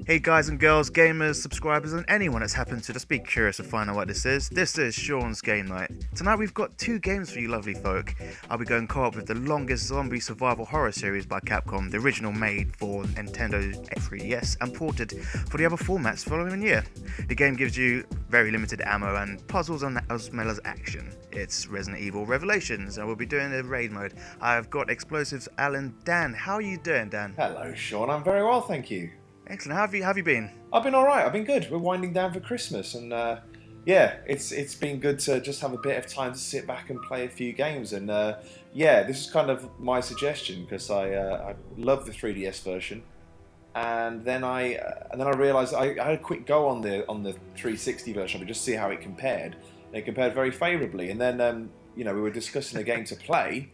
Hey guys and girls, gamers, subscribers, and anyone that's happened to just be curious to find out what this is. This is Sean's Game Night. Tonight we've got two games for you lovely folk. I'll be going co-op with the longest zombie survival horror series by Capcom, the original made for Nintendo 3DS and ported for the other formats following year. The game gives you very limited ammo and puzzles as well as action. It's Resident Evil Revelations and we'll be doing the raid mode. I've got Explosives Alan Dan. How are you doing, Dan? Hello, Sean. I'm very well, thank you. Excellent. How have you been? I've been all right. I've been good. We're winding down for Christmas, and yeah, it's been good to just have a bit of time to sit back and play a few games. And yeah, this is kind of my suggestion because I love the 3DS version, and then I realised I had a quick go on the 360 version to just see how it compared. And it compared very favourably, and then we were discussing a game to play.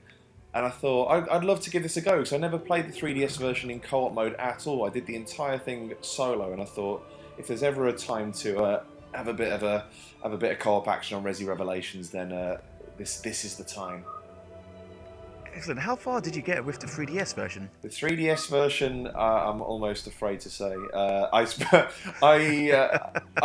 And I thought, I'd love to give this a go, because I never played the 3DS version in co-op mode at all. I did the entire thing solo, and I thought, if there's ever a time to have a bit of co-op action on Resi Revelations, then this is the time. Excellent. How far did you get with the 3DS version? The 3DS version, I'm almost afraid to say. I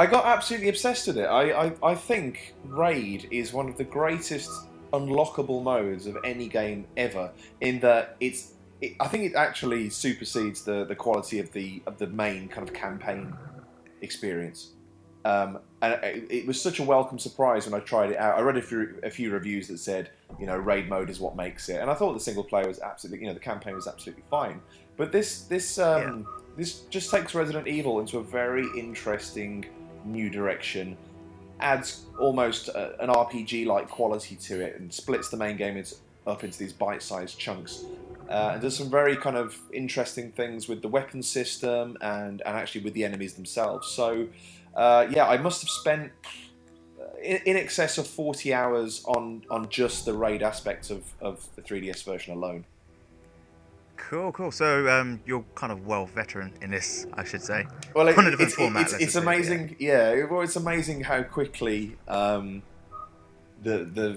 got absolutely obsessed with it. I think Raid is one of the greatest unlockable modes of any game ever, in that I think it actually supersedes the quality of the main kind of campaign experience. And it was such a welcome surprise when I tried it out. I read a few reviews that said, raid mode is what makes it, and I thought the single player was absolutely, the campaign was absolutely fine. But this just takes Resident Evil into a very interesting new direction. Adds almost an RPG-like quality to it and splits the main game up into these bite-sized chunks. And does some very kind of interesting things with the weapon system and actually with the enemies themselves. So, yeah, I must have spent in excess of 40 hours on just the raid aspect of the 3DS version alone. Cool. So you're kind of well veteran in this, I should say. Well, it's amazing. Yeah, well, it's amazing how quickly the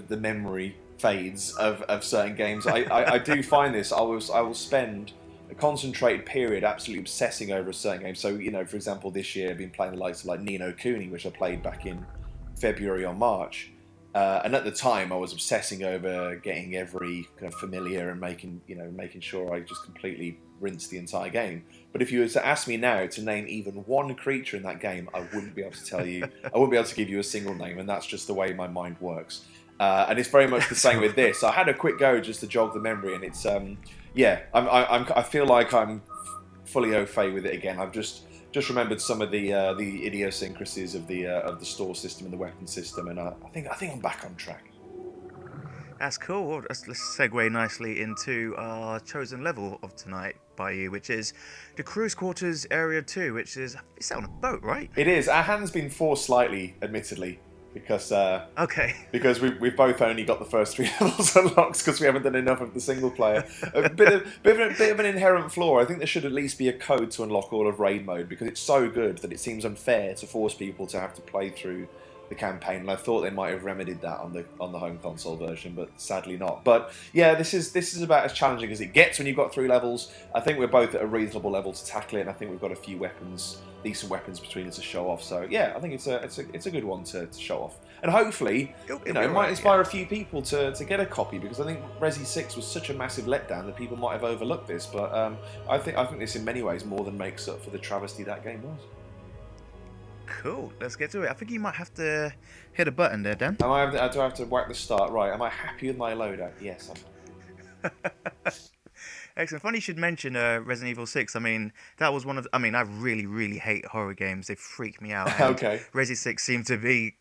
memory fades of certain games. I do find this. I will spend a concentrated period absolutely obsessing over a certain game. So for example, this year I've been playing the likes of like Ni no Kuni, which I played back in February or March. And at the time, I was obsessing over getting every kind of familiar and making sure I just completely rinsed the entire game. But if you were to ask me now to name even one creature in that game, I wouldn't be able to tell you. I wouldn't be able to give you a single name, and that's just the way my mind works. And it's very much the same with this. I had a quick go just to jog the memory, and it's yeah. I feel like I'm fully au fait with it again. I've just remembered some of the idiosyncrasies of the store system and the weapon system, and I think I'm back on track. That's cool. Well, let's segue nicely into our chosen level of tonight by you, which is the Cruise Quarters Area 2, which is it's out on a boat, right? It is. Our hand's been forced slightly, admittedly, because okay. Because we've both only got the first 3 levels unlocked because we haven't done enough of the single player. A bit of an inherent flaw. I think there should at least be a code to unlock all of raid mode, because it's so good that it seems unfair to force people to have to play through the campaign. And I thought they might have remedied that on the home console version, but sadly not. But yeah, this is about as challenging as it gets when you've got 3 levels. I think we're both at a reasonable level to tackle it, and I think we've got a few decent weapons between us to show off. So yeah, I think it's a good one to show off, and hopefully it might inspire a few people to get a copy, because I think Resi 6 was such a massive letdown that people might have overlooked this. But I think this in many ways more than makes up for the travesty that game was. Cool, let's get to it. I think you might have to hit a button there, Dan. Do I have to whack the start? Right, am I happy with my loadout? Yes, I'm happy. Excellent. Funny you should mention Resident Evil 6. I mean, that was one of... I really, really hate horror games. They freak me out. Okay. Resi 6 seemed to be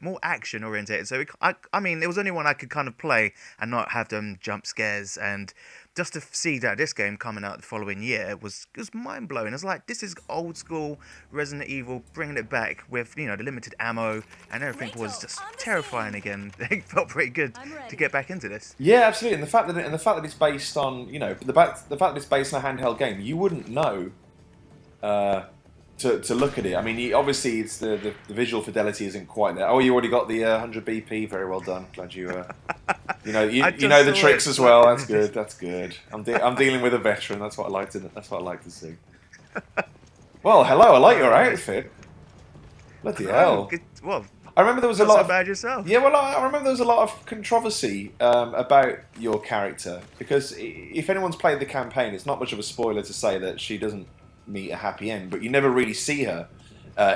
more action-oriented. So, I mean, it was only one I could kind of play and not have them jump scares. And just to see that this game coming out the following year was mind-blowing. It's like, this is old-school Resident Evil, bringing it back with, the limited ammo, and everything was just terrifying again. It felt pretty good to get back into this. Yeah, absolutely. And the fact that it's based on, the fact that it's based on a handheld game, you wouldn't know to look at it. I mean, obviously, it's the visual fidelity isn't quite there. Oh, you already got the 100 BP. Very well done. Glad you you know the tricks as well. That's good. That's good. I'm dealing with a veteran. That's what I like to see. Well, hello. I like your outfit. Bloody hell. Well, I remember there was a not lot so of bad yourself. yeah. Well, I remember there was a lot of controversy about your character because if anyone's played the campaign, it's not much of a spoiler to say that she doesn't meet a happy end. But you never really see her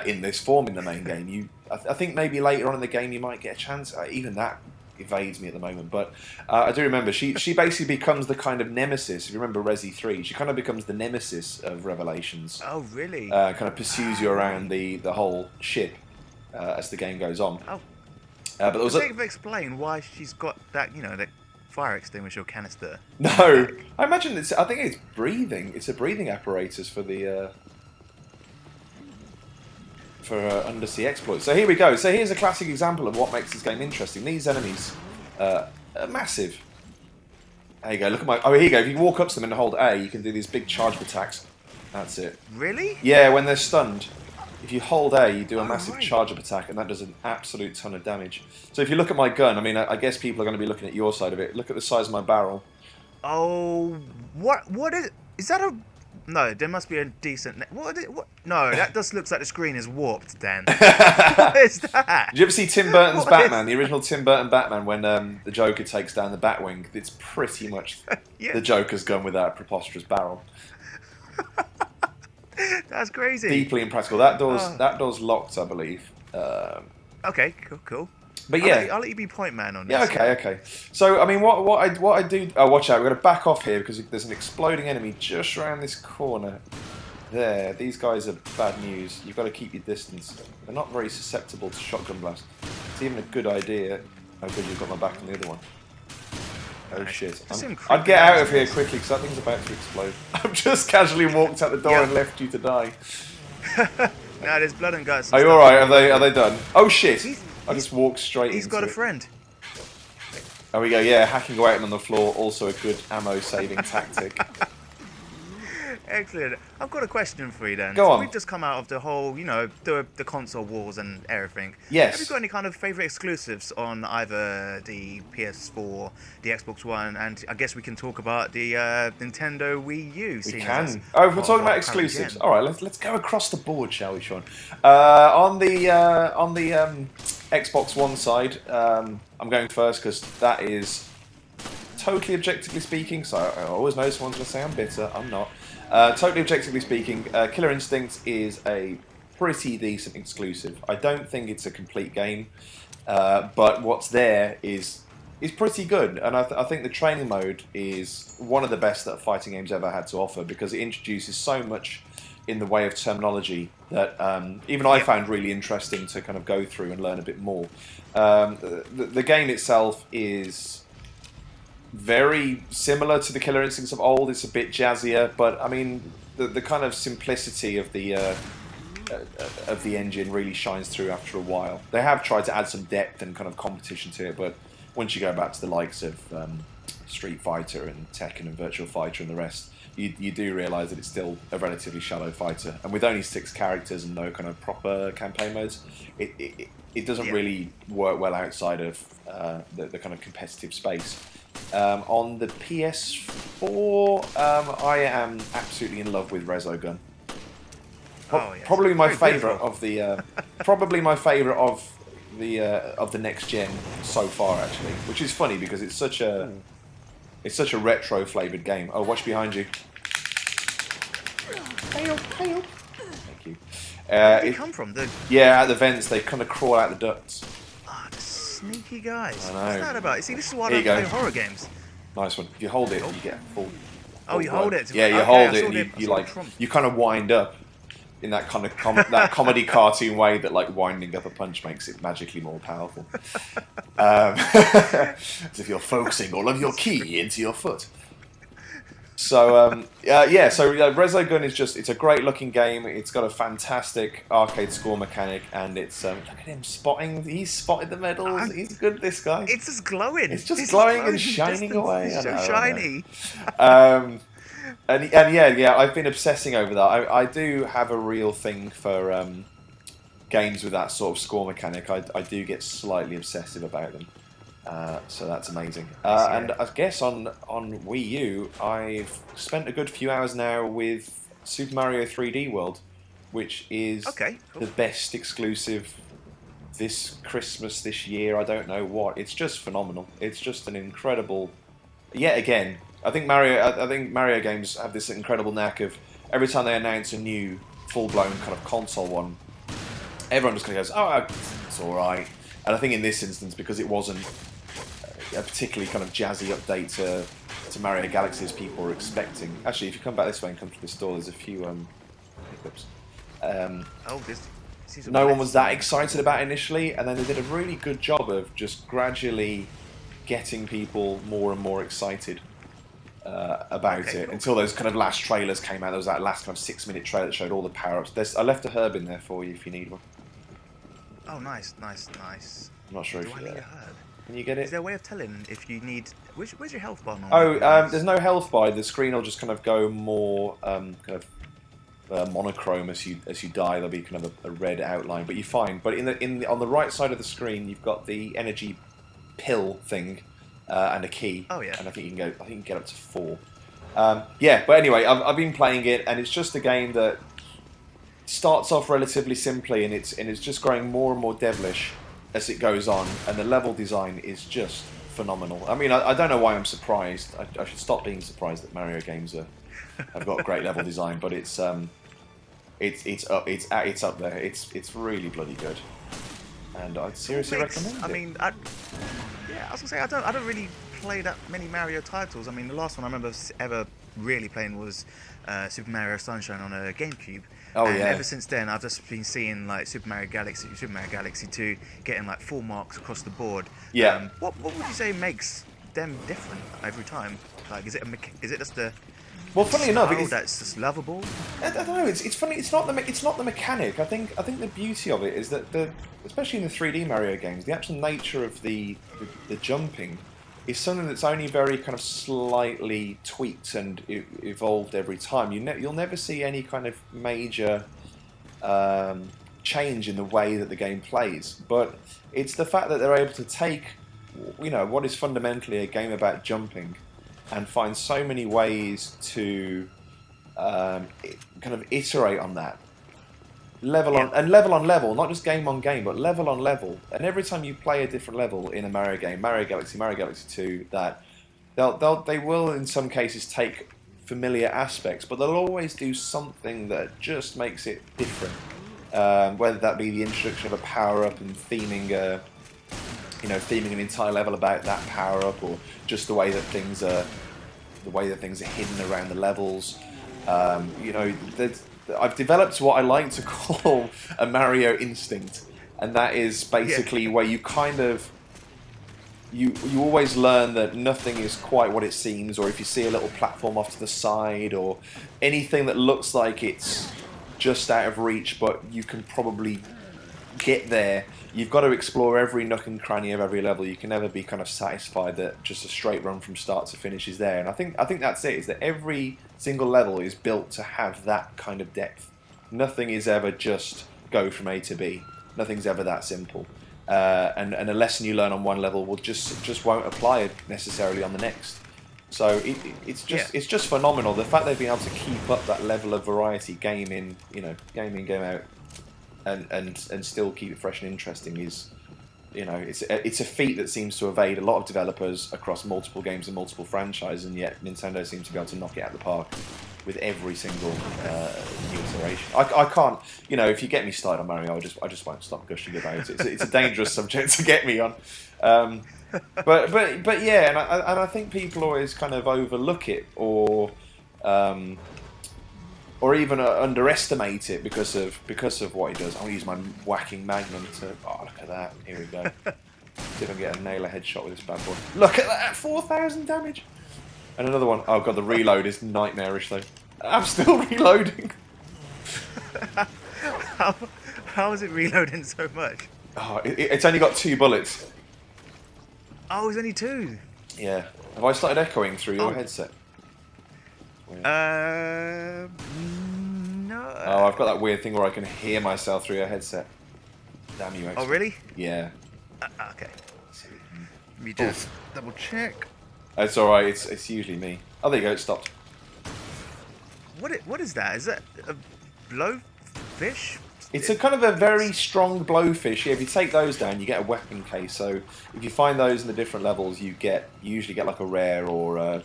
in this form in the main game. I think maybe later on in the game you might get a chance. Even that evades me at the moment. But I do remember she basically becomes the kind of nemesis. If you remember Resi 3, she kind of becomes the nemesis of Revelations. Oh, really? Kind of pursues you around the whole ship as the game goes on. Oh. But there was Does it explain why she's got that, that fire extinguisher canister? No, I imagine I think it's breathing. It's a breathing apparatus for the undersea exploits. So here we go. So here's a classic example of what makes this game interesting. These enemies are massive. There you go. Look at my. Oh, here you go. If you walk up to them and hold A, you can do these big charge attacks. That's it. Really? Yeah, when they're stunned. If you hold A, you do a massive right. charge-up attack, and that does an absolute ton of damage. So if you look at my gun, I mean, I guess people are going to be looking at your side of it. Look at the size of my barrel. Oh, what is? Is that a? No, there must be a decent. What? No, that just looks like the screen is warped. Dan, what is that? Did you ever see Tim Burton's What Batman, the original Tim Burton Batman, when the Joker takes down the Batwing? It's pretty much Yeah. the Joker's gun with that preposterous barrel. That's crazy. Deeply impractical. That door's locked, I believe. Okay, cool. But yeah, I'll let you be point man on this. yeah, okay. So I mean, what I do? Oh, watch out! We're going to back off here because there's an exploding enemy just around this corner. There, these guys are bad news. You've got to keep your distance. They're not very susceptible to shotgun blast. It's even a good idea. Oh, good, you've got my back on the other one. Oh shit! I'd get out of here quickly because that thing's about to explode. I've just casually walked out the door and left you to die. No, there's blood and guts. Are you all right? Are they done? Oh shit! I just walked straight. He's got a friend. There we go. Yeah, hacking away on the floor also a good ammo saving tactic. Excellent. I've got a question for you then. Go on. We've just come out of the whole, the console wars and everything. Yes. Have you got any kind of favourite exclusives on either the PS4, the Xbox One, and I guess we can talk about the Nintendo Wii U? We can. Oh, if we're talking about exclusives. All right, let's go across the board, shall we, Sean? On the Xbox One side, I'm going first because that is totally objectively speaking. So I always know someone's going to say I'm bitter. I'm not. Totally objectively speaking, Killer Instinct is a pretty decent exclusive. I don't think it's a complete game, but what's there is pretty good. And I think the training mode is one of the best that fighting games ever had to offer because it introduces so much in the way of terminology that even I found really interesting to kind of go through and learn a bit more. The game itself is very similar to the Killer Instincts of old. It's a bit jazzier, but I mean the kind of simplicity of the engine really shines through after a while. They have tried to add some depth and kind of competition to it, but once you go back to the likes of Street Fighter and Tekken and Virtua Fighter and the rest, you do realise that it's still a relatively shallow fighter. And with only 6 characters and no kind of proper campaign modes, it doesn't really work well outside of the kind of competitive space. On the PS4, I am absolutely in love with Resogun. Probably my favourite of the probably my favourite of the next gen so far, actually. Which is funny because it's such a retro flavoured game. Oh, watch behind you. Hail. Thank you. Where did they come from? Yeah, at the vents, they kind of crawl out the ducts. The sneaky guys. I know. What's that about? See, this is why I don't play horror games. Nice one. If you hold it, you get full. Oh, you hold it. Yeah, you hold it, and you kind of wind up in that kind of that comedy cartoon way that like winding up a punch makes it magically more powerful. As if you're focusing all of your ki into your foot. So Resogun is it's a great looking game. It's got a fantastic arcade score mechanic, and it's look at him spotting. He's spotted the medals. He's good. This guy. It's just glowing. It's just glowing and shining away. It's so shiny. And yeah, I've been obsessing over that. I do have a real thing for games with that sort of score mechanic. I do get slightly obsessive about them. So that's amazing. And I guess on Wii U, I've spent a good few hours now with Super Mario 3D World. which is Okay, cool. the best exclusive this Christmas, this year. I don't know what. It's just phenomenal. It's just an incredible. Yet again, I think Mario games have this incredible knack of every time they announce a new full-blown kind of console one, everyone just kind of goes, "Oh, it's all right." And I think in this instance, because it wasn't a particularly kind of jazzy update to Mario Galaxy as people were expecting. Actually, if you come back this way and come to this door, there's a few hiccups. No one was that excited about it initially, and then they did a really good job of just gradually getting people more and more excited about it, until those kind of last trailers came out. There was that last kind of 6-minute trailer that showed all the power-ups. I left a herb in there for you if you need one. Oh, nice. I'm not sure if I you need a herb? Can you get it? Is there a way of telling if you need... Where's your health bar? There's no health bar. The screen will just kind of go more kind of monochrome as you die. There'll be kind of a red outline, but you're fine. But on the right side of the screen, you've got the energy pill thing and a key. Oh yeah. And I think you can get up to 4. Yeah, but anyway, I've been playing it, and it's just a game that starts off relatively simply, and it's just growing more and more devilish as it goes on, and the level design is just phenomenal. I mean, I don't know why I'm surprised. I should stop being surprised that Mario games have got great level design, but it's up there. It's really bloody good, and I'd seriously recommend it. I mean, I was gonna say I don't really play that many Mario titles. I mean, the last one I remember ever really playing was Super Mario Sunshine on a GameCube. Oh, and yeah. ever since then, I've just been seeing like Super Mario Galaxy 2 getting like full marks across the board. Yeah. What would you say makes them different every time? Like, is it just the funny enough, that's just lovable? I don't know. It's funny. It's not the mechanic. I think the beauty of it is that especially in the 3D Mario games, the actual nature of the jumping is something that's only very kind of slightly tweaked and evolved every time. You'll never see any kind of major change in the way that the game plays. But it's the fact that they're able to take, what is fundamentally a game about jumping, and find so many ways to kind of iterate on that. Level on level, not just game on game, but level on level. And every time you play a different level in a Mario game, Mario Galaxy 2, that they will in some cases take familiar aspects, but they'll always do something that just makes it different. Whether that be the introduction of a power-up and theming an entire level about that power-up, or just the way that things are hidden around the levels. I've developed what I like to call a Mario instinct, and that is basically where you kind of you always learn that nothing is quite what it seems, or if you see a little platform off to the side, or anything that looks like it's just out of reach, but you can probably get there. You've got to explore every nook and cranny of every level. You can never be kind of satisfied that just a straight run from start to finish is there. And I think that's it, is that every single level is built to have that kind of depth. Nothing is ever just go from A to B. Nothing's ever that simple. And a lesson you learn on one level will just won't apply necessarily on the next. So it's just phenomenal. The fact they've been able to keep up that level of variety, game in, game out, and still keep it fresh and interesting is, it's a feat that seems to evade a lot of developers across multiple games and multiple franchises, and yet Nintendo seems to be able to knock it out of the park with every single new iteration. I can't, if you get me started on Mario, I just won't stop gushing about it. It's a dangerous subject to get me on. But yeah, and I think people always kind of overlook it, or even underestimate it because of what he does. I'll use my whacking magnum to. Oh, look at that! Here we go. See if I can get a nailer headshot with this bad boy. Look at that! 4,000 damage. And another one. Oh god, the reload is nightmarish though. I'm still reloading. How is it reloading so much? Oh, it's only got 2 bullets. Oh, it's only 2. Yeah. Have I started echoing through your headset? No. Oh, I've got that weird thing where I can hear myself through your headset. Damn you, expert. Oh, really? Yeah. Okay. Let me just double check. It's alright, it's usually me. Oh, there you go, it stopped. What is that? Is that a blow fish? It's a kind of a very strong blowfish. Yeah, if you take those down, you get a weapon case. So if you find those in the different levels, you usually get like a rare or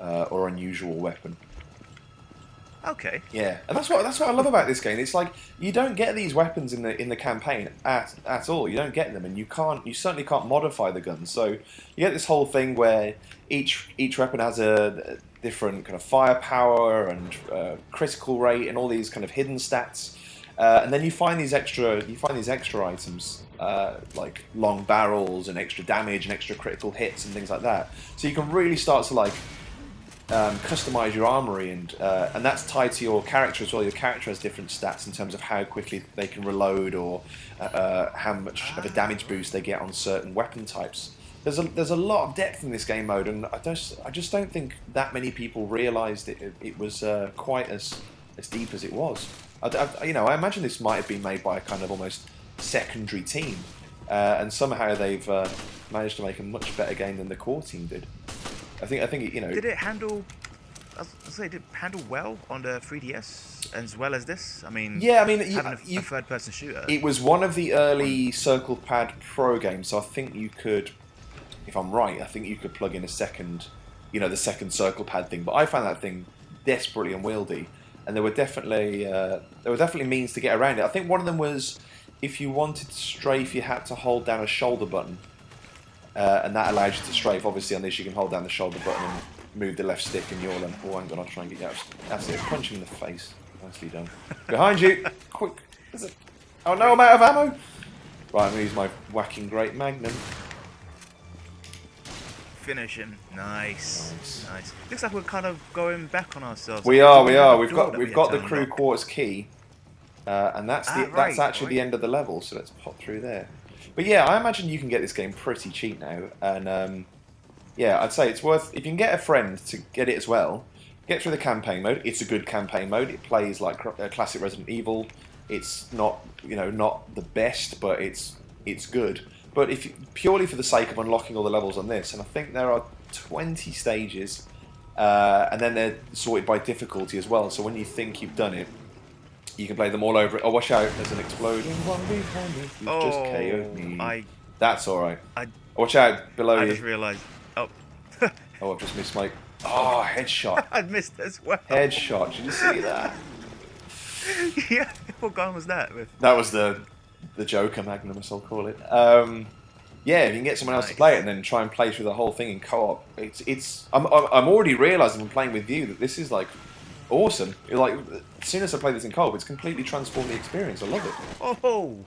unusual weapon. Okay. Yeah, and that's what I love about this game. It's like you don't get these weapons in the campaign at all. You don't get them, and you certainly can't modify the guns. So you get this whole thing where each weapon has a different kind of firepower and critical rate and all these kind of hidden stats. And then you find these extra items like long barrels and extra damage and extra critical hits and things like that. So you can really start to like customize your armory, and that's tied to your character as well. Your character has different stats in terms of how quickly they can reload or how much of a damage boost they get on certain weapon types. There's a lot of depth in this game mode, and I just don't think that many people realised it was quite as deep as it was. I imagine this might have been made by a kind of almost secondary team, and somehow they've managed to make a much better game than the core team did. I think Did it handle? Did it handle well on the 3DS as well as this? I mean, yeah, having a third-person shooter. It was one of the early Circle Pad Pro games, so I think you could, if I'm right, I think you could plug in a second, the second Circle Pad thing. But I found that thing desperately unwieldy, and there were definitely means to get around it. I think one of them was if you wanted to strafe, you had to hold down a shoulder button. And that allows you to strafe. Obviously, on this, you can hold down the shoulder button and move the left stick, and you'll. Oh, I'm gonna try and get you out. That's it. Punch him in the face. Nicely done. Behind you. Quick. Is it? Oh no, I'm out of ammo. Right, I'm gonna use my whacking great magnum. Finish him. Nice. Looks like we're kind of going back on ourselves. We are. We've got the crew quarters key, and that's actually the end of the level. So let's pop through there. But yeah, I imagine you can get this game pretty cheap now, and yeah, I'd say it's worth, if you can get a friend to get it as well, get through the campaign mode. It's a good campaign mode. It plays like classic Resident Evil. It's not, not the best, but it's good. But if purely for the sake of unlocking all the levels on this, and I think there are 20 stages, and then they're sorted by difficulty as well. So when you think you've done it, you can play them all over it. Oh, watch out, there's an exploding one behind me. You've just KO'd me. That's alright. Watch out, below you. I just realised. Oh. Oh, I've just missed my... Oh, headshot. I missed as well. Headshot, did you see that? Yeah, what gun was that with? That was the Joker Magnum, I'll call it. Yeah, if you can get someone else to play it and then try and play through the whole thing in co-op, I'm already realising from playing with you that this is like... awesome. Like, as soon as I play this in co-op, it's completely transformed the experience. I love it. Oh!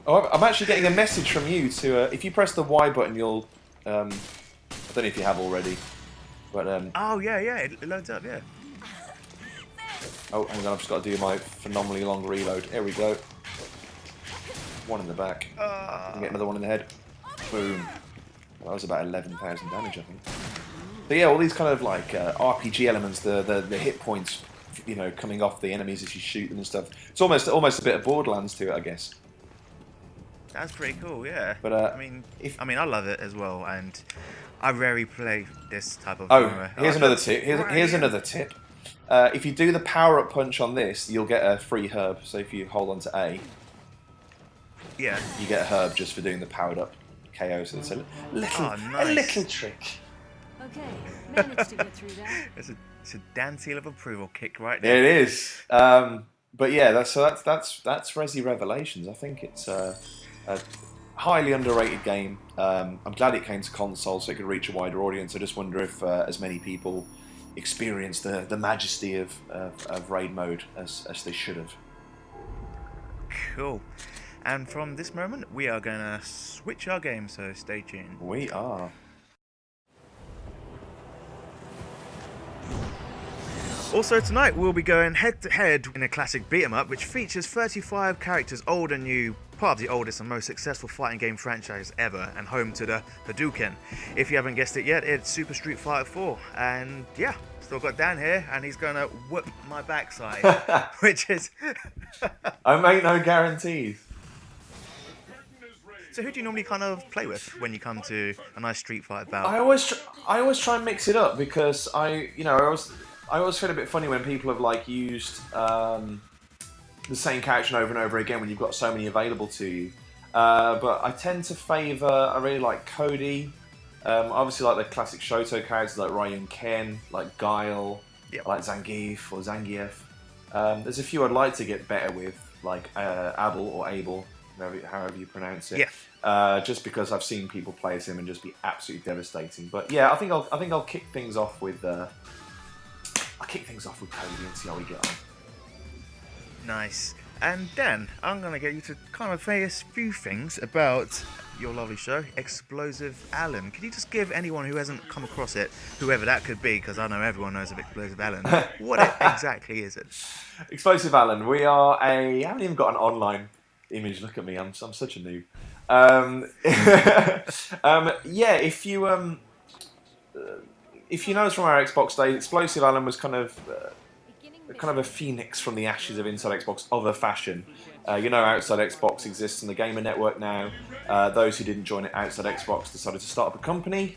I'm actually getting a message from you to, if you press the Y button, you'll, I don't know if you have already, but, Oh, yeah, it loads up, yeah. Oh, hang on, I've just got to do my phenomenally long reload. Here we go. One in the back. And get another one in the head. Boom. That was about 11,000 damage, I think. So yeah, all these kind of like RPG elements, the hit points, coming off the enemies as you shoot them and stuff. It's almost a bit of Borderlands to it, I guess. That's pretty cool, yeah. But I love it as well, and I rarely play this type of. Here's another tip. Here's another tip. If you do the power-up punch on this, you'll get a free herb. So if you hold on to A, yeah, you get a herb just for doing the powered-up KO. So it's a little trick. Okay, managed to get through that. It's a Dan seal of approval kick right there. It is. But yeah, that's Resi Revelations. I think it's a highly underrated game. I'm glad it came to console so it could reach a wider audience. I just wonder if as many people experience the majesty of raid mode as they should have. Cool. And from this moment, we are going to switch our game, so stay tuned. We are. Also tonight we'll be going head to head in a classic beat 'em up which features 35 characters old and new, part of the oldest and most successful fighting game franchise ever and home to the Hadouken. If you haven't guessed it yet, it's Super Street Fighter 4 and yeah, still got Dan here and he's gonna whoop my backside, which is... I make no guarantees. So who do you normally kind of play with when you come to a nice Street Fighter bout? I always try and mix it up because I always feel a bit funny when people have like used the same character over and over again when you've got so many available to you. But I tend to favour, I really like Cody. Obviously like the classic Shoto characters like Ryu and Ken, like Guile, Yep. I like Zangief or Zangief. There's a few I'd like to get better with, like Abel or Abel, however you pronounce it. Yeah. Just because I've seen people play as him and just be absolutely devastating. But yeah, I think I'll kick things off with Cody and see how we get on. Nice. And Dan, I'm going to get you to kind of say a few things about your lovely show, Explosive Alan. Can you just give anyone who hasn't come across it, whoever that could be, because I know everyone knows of Explosive Alan, what exactly is it? Explosive Alan, we are I haven't even got an online image, look at me, I'm such a noob. Yeah, if you notice from our Xbox days, Explosive Alan was kind of a phoenix from the ashes of Inside Xbox of a fashion. Outside Xbox exists in the Gamer Network now. Those who didn't join it outside Xbox decided to start up a company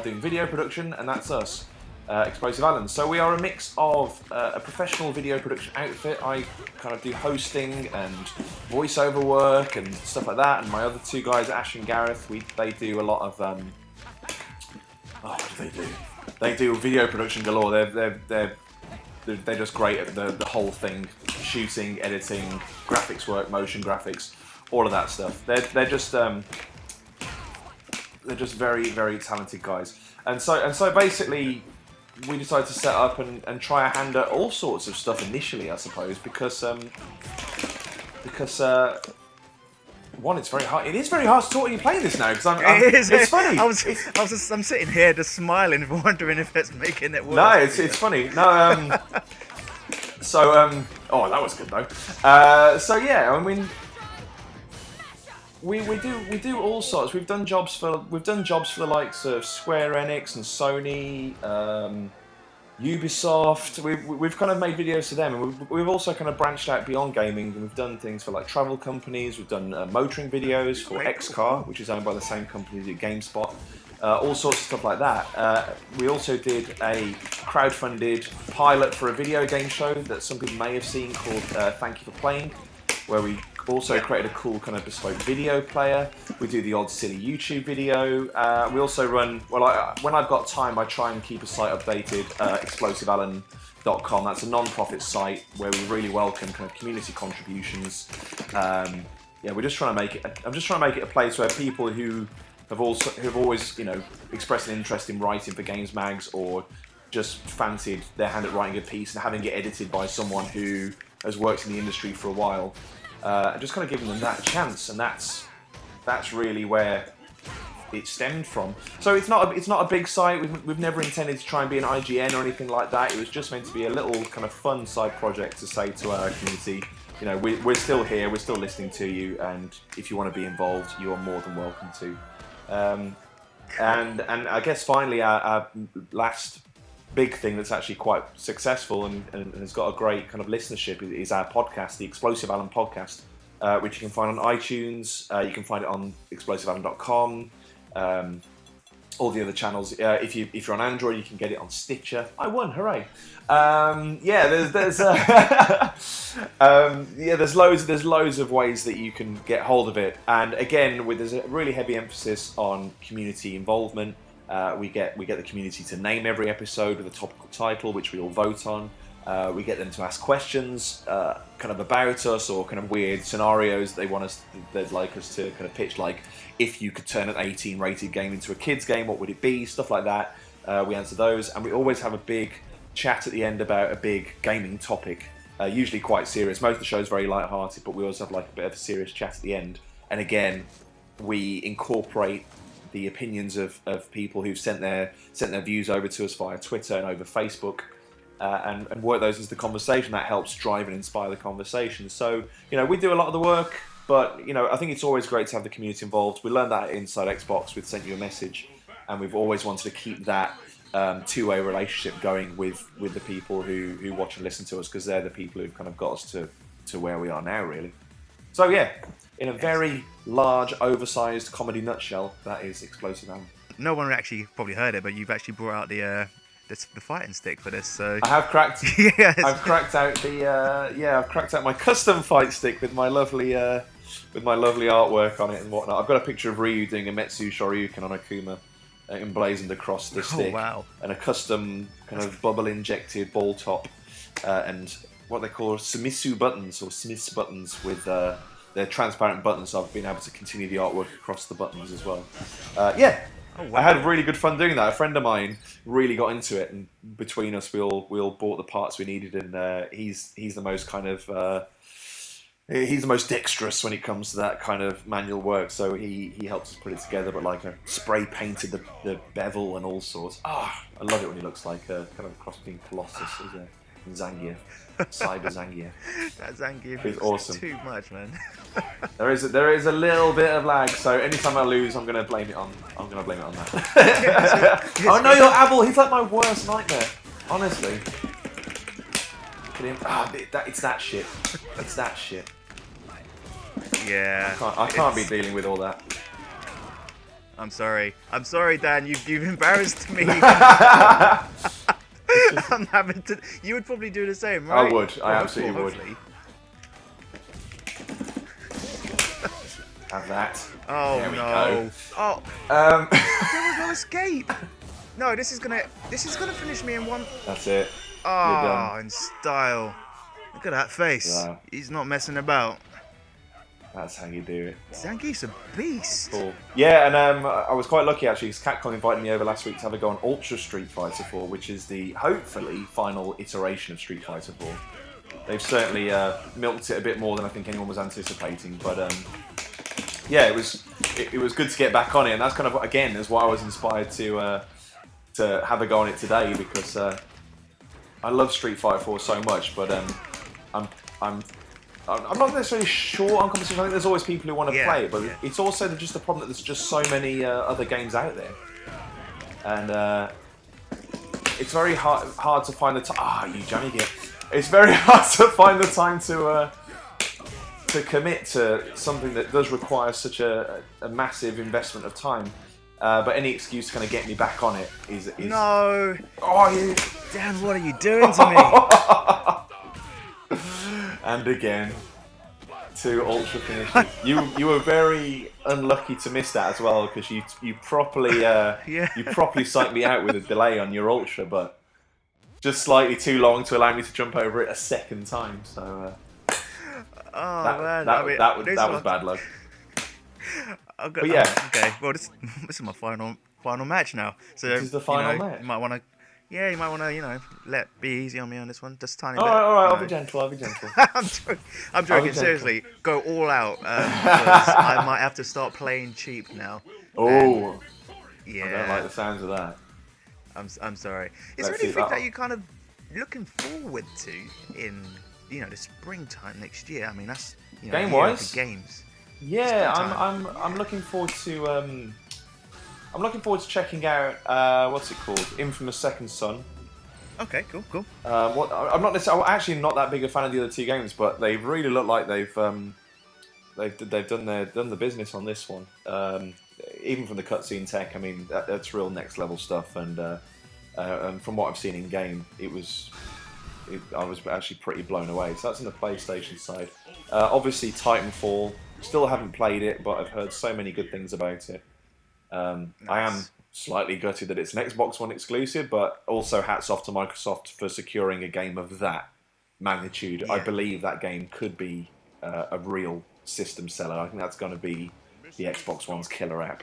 doing video production, and that's us, Explosive Alan. So we are a mix of a professional video production outfit. I kind of do hosting and voiceover work and stuff like that, and my other two guys, Ash and Gareth, they do a lot of what do they do? They do video production galore. They're just great at the whole thing: shooting, editing, graphics work, motion graphics, all of that stuff. They're just very, very talented guys. And so basically, we decided to set up and try a hand at all sorts of stuff initially, I suppose, because one, it's very hard. It is very hard to talk when you play this now because it's funny. I'm sitting here just smiling, wondering if it's making it work. No, it's funny. No, oh, that was good though. So yeah, I mean, we do all sorts. We've done jobs for the likes of Square Enix and Sony, Ubisoft. We've kind of made videos for them, and we've also kind of branched out beyond gaming, and we've done things for like travel companies. We've done motoring videos for XCar, which is owned by the same company as GameSpot. All sorts of stuff like that. We also did a crowdfunded pilot for a video game show that some people may have seen called Thank You for Playing, where we also created a cool kind of bespoke video player. We do the odd silly YouTube video. We also run, when I've got time, I try and keep a site updated, explosivealan.com. That's a non-profit site where we really welcome kind of community contributions. We're just trying to make it. I'm just trying to make it a place where people who've always expressed an interest in writing for games mags, or just fancied their hand at writing a piece and having it edited by someone who has worked in the industry for a while, and just kind of giving them that chance. And that's really where it stemmed from. So it's not a big site. We've never intended to try and be an IGN or anything like that. It was just meant to be a little kind of fun side project to say to our community, we're still here, we're still listening to you, and if you want to be involved, you are more than welcome to. And I guess finally our last big thing that's actually quite successful and has got a great kind of listenership is our podcast, the Explosive Alan podcast, which you can find on iTunes. You can find it on explosivealan.com. All the other channels. If you're on Android, you can get it on Stitcher. I won! Hooray! There's loads of ways that you can get hold of it. And again, there's a really heavy emphasis on community involvement. We get the community to name every episode with a topical title, which we all vote on. We get them to ask questions, kind of about us, or kind of weird scenarios they'd like us to kind of pitch, like if you could turn an 18 rated game into a kids game, what would it be? Stuff like that. We answer those, and we always have a big chat at the end about a big gaming topic, usually quite serious. Most of the show is very light-hearted, but we always have like a bit of a serious chat at the end. And again, we incorporate the opinions of people who've sent their views over to us via Twitter and over Facebook, and work those into the conversation. That helps drive and inspire the conversation. So, we do a lot of the work, but, I think it's always great to have the community involved. We learned that at Inside Xbox with Sent You a Message, and we've always wanted to keep that two-way relationship going with the people who watch and listen to us, because they're the people who've kind of got us to where we are now, really. So, yeah, in a very large, oversized comedy nutshell, that is Explosive Alan. No one actually probably heard it, but you've actually brought out the the fighting stick for this. So I have cracked. yes. I've cracked out the I've cracked out my custom fight stick with my lovely artwork on it and whatnot. I've got a picture of Ryu doing a Metsu Shoryuken on Akuma, emblazoned across the stick, wow. and a custom kind of bubble injected ball top, and what they call Sumisu buttons or Smiths buttons with they're transparent buttons. So I've been able to continue the artwork across the buttons as well. Oh, wow. I had really good fun doing that. A friend of mine really got into it, and between us, we all bought the parts we needed. And he's the most kind of he's the most dexterous when it comes to that kind of manual work. So he helped us put it together. But like I spray painted the bevel and all sorts. I love it when he looks like a kind of cross between Colossus and Zangief, Cyber Zangief. That Zangief is is awesome. Too much, man. There is a little bit of lag, so anytime I lose, I'm gonna blame it on that. Oh no, your Abel, he's like my worst nightmare. Honestly. It's that shit. It's that shit. Yeah. I can't be dealing with all that. I'm sorry, Dan. You've embarrassed me. I'm having to. You would probably do the same, right? I would. I absolutely would. Have that. Oh there we no! go. Oh, there was no escape. No, this is gonna finish me in one. That's it. Oh, in style. Look at that face. Yeah. He's not messing about. That's how you do it. Zangief's a beast. Cool. Yeah, and I was quite lucky actually, because Capcom invited me over last week to have a go on Ultra Street Fighter 4, which is the hopefully final iteration of Street Fighter 4. They've certainly milked it a bit more than I think anyone was anticipating, but yeah, it was good to get back on it, and that's kind of again is why I was inspired to have a go on it today, because I love Street Fighter 4 so much, but I'm not necessarily short on competition. I think there's always people who want to play it, but it's also just the problem that there's just so many other games out there, and it's very hard to find the time. You Johnny Gill. It's very hard to find the time to commit to something that does require such a massive investment of time. But any excuse to kind of get me back on it is no. Oh, Dan, what are you doing to me? And again, 2 ultra finishes. You were very unlucky to miss that as well, because you properly you properly psyched me out with a delay on your ultra, but just slightly too long to allow me to jump over it a second time. So that was bad luck. But yeah, okay. Well, this is my final match now. So this is the final match. You might want to, let be easy on me on this one, just a tiny bit. All right. I'll be gentle. I'm joking. Seriously, go all out. Because I might have to start playing cheap now. Oh, yeah. I don't like the sounds of that. I'm sorry. Is there anything that you're kind of looking forward to in the springtime next year? I mean, that's game-wise games. Yeah, I'm looking forward to I'm looking forward to checking out what's it called, Infamous Second Son. Okay, cool. I'm actually not that big a fan of the other 2 games, but they really look like they've done the business on this one. Even from the cutscene tech, I mean that's real next level stuff, and from what I've seen in game, I was actually pretty blown away. So that's on the PlayStation side. Obviously, Titanfall. Still haven't played it, but I've heard so many good things about it. Nice. I am slightly gutted that it's an Xbox One exclusive, but also hats off to Microsoft for securing a game of that magnitude. Yeah. I believe that game could be a real system seller. I think that's going to be the Xbox One's killer app.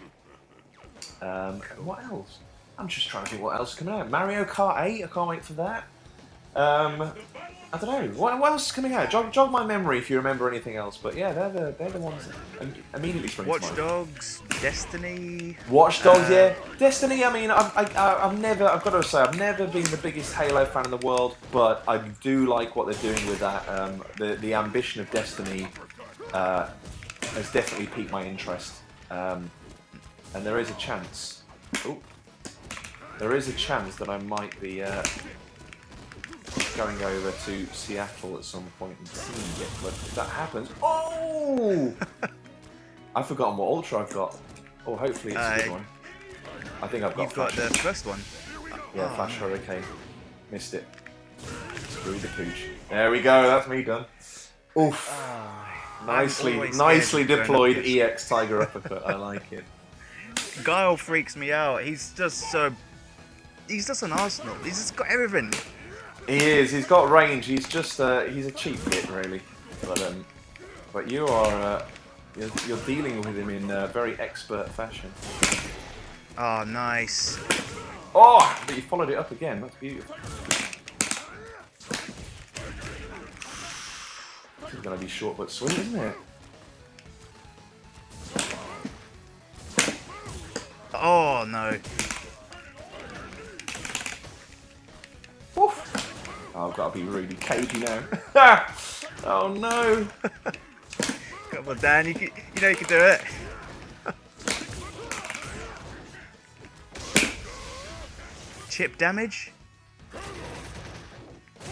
What else? I'm just trying to think what else is coming out. Mario Kart 8, I can't wait for that. I don't know. What else is coming out? Jog my memory if you remember anything else. But yeah, they're the ones that immediately spring to mind. Watch Dogs, Destiny. Watch Dogs, yeah. Destiny. I mean, I've got to say, I've never been the biggest Halo fan in the world, but I do like what they're doing with that. The ambition of Destiny has definitely piqued my interest, and there is a chance. There is a chance that I might be going over to Seattle at some point and seeing it, but if that happens... Oh! I've forgotten what Ultra I've got. Oh, hopefully it's a good one. I think I've got... You've got the first one. Yeah, Flash Hurricane. Missed it. Screw the pooch. There we go, that's me done. Oof. Nicely deployed EX Tiger Uppercut, I like it. Guile freaks me out. He's just an arsenal. He's just got everything. He is, he's got range, he's just, he's a cheap hit really. But you are, you're dealing with him in very expert fashion. Oh, nice. Oh, but you followed it up again, that's beautiful. This is going to be short but sweet, isn't it? Oh, no. Oof. Oh, I've got to be really cagey now. Oh no. Come on, Dan, you know you can do it. Chip damage?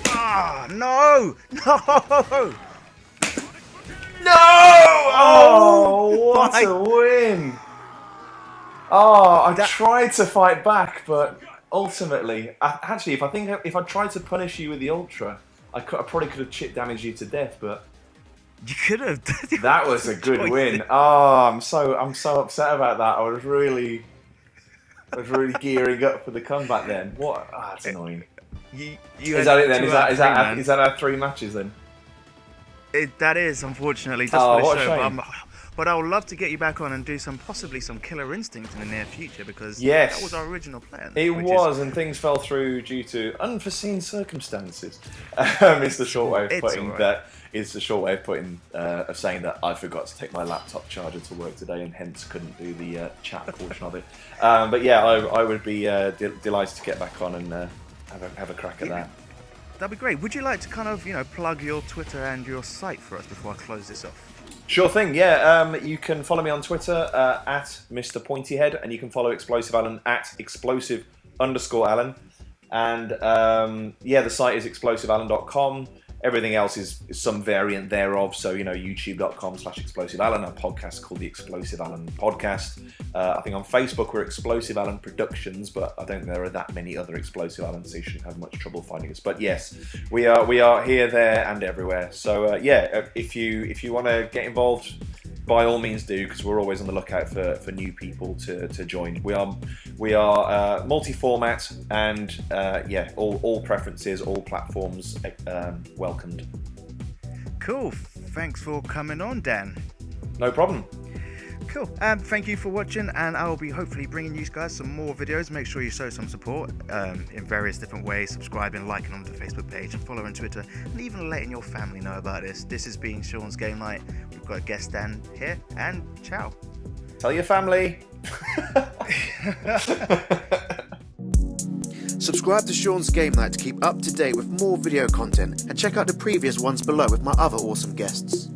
Ah, no! No! No! Oh, what a win! Oh, I tried to fight back, but ultimately, actually, if I tried to punish you with the Ultra, I probably could have chip damaged you to death, but you could have. That was a good win. Oh, I'm so upset about that. I was really gearing up for the comeback then. What? Ah, that's annoying. Is that it then? Is that our 3 matches then? That is, unfortunately, just Oh, for what the a show. shame. But I would love to get you back on and do possibly some Killer Instinct in the near future, because yes, that was our original plan. It was, and things fell through due to unforeseen circumstances. It's the short way of putting that. It's the short way of putting of saying that I forgot to take my laptop charger to work today, and hence couldn't do the chat portion of it. But yeah, I would be delighted to get back on and have a crack at that. That'd be great. Would you like to kind of, plug your Twitter and your site for us before I close this off? Sure thing, yeah. You can follow me on Twitter at Mr. Pointyhead, and you can follow Explosive Alan at explosive_Alan. And yeah, the site is explosivealan.com. Everything else is some variant thereof. So, youtube.com/explosivealan, a podcast called the Explosive Alan Podcast. I think on Facebook we're Explosive Alan Productions, but I don't think there are that many other Explosive Alans, so you shouldn't have much trouble finding us. But yes, we are here, there, and everywhere. So yeah, if you want to get involved, by all means do, because we're always on the lookout for new people to join. We are multi-format, and yeah, all preferences, all platforms welcomed. Cool. Thanks for coming on, Dan. No problem. Cool. Thank you for watching, and I will be hopefully bringing you guys some more videos. Make sure you show some support in various different ways, subscribing, liking on the Facebook page, and following Twitter, and even letting your family know about this. This has been Sean's Game Night. We've got a guest Dan here, and ciao. Tell your family. Subscribe to Sean's Game Night to keep up to date with more video content, and check out the previous ones below with my other awesome guests.